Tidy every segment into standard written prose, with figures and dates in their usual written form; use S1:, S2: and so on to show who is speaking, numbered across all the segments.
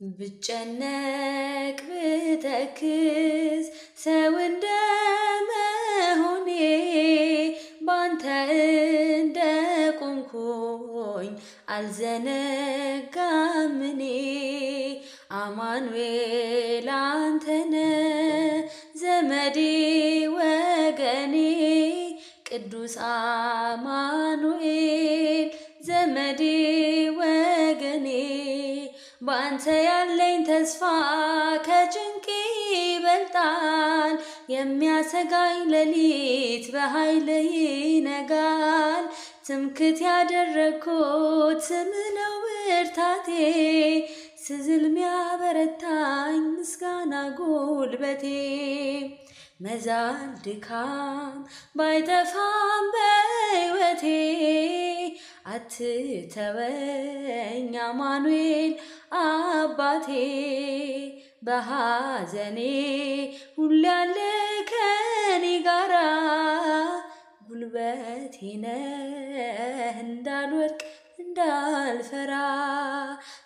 S1: ብጨነቅ ብተክዝ ሰው እንደመሆኔ ባንተ እንደቆምኩኝ አልዘነጋም እኔ። አማኑኤል አንተነ ዘመዴ ወገኔ ቅዱስ አማኑኤል ዘመዴ ወገኔ ባንተ ያለኝ ተስፋ ከጭንቅ ይበልጣል። የሚያሰጋኝ ሌሊት በኃይል ይነጋል። ትምክህት ያደረግኩት ስምህ ነው ብርታቴ ስዝል ሚያበረታኝ ምስጋና ጉልበቴ። መዛል ድካም ባይጠፋም በሕይወቴ አትተወኝ አማኑኤል አባቴ። በሐዘኔ ሁሌ ያለ ከኔ ጋራ ጉልበቴ ነህ እንዳልወድቅ እንዳልፈራ።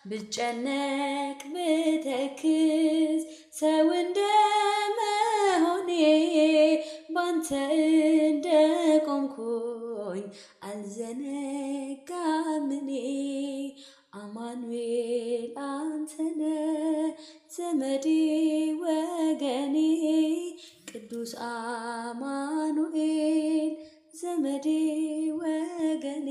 S1: ብጨነቅ ብተክዝ ሰው እንደመሆኔ ባንተ እንደቆምኩኝ አልዘነጋም እኔ። አማኑኤል አንተነ ዘመዴ ወገኔ ቅዱስ አማኑኤል ዘመዴ ወገኔ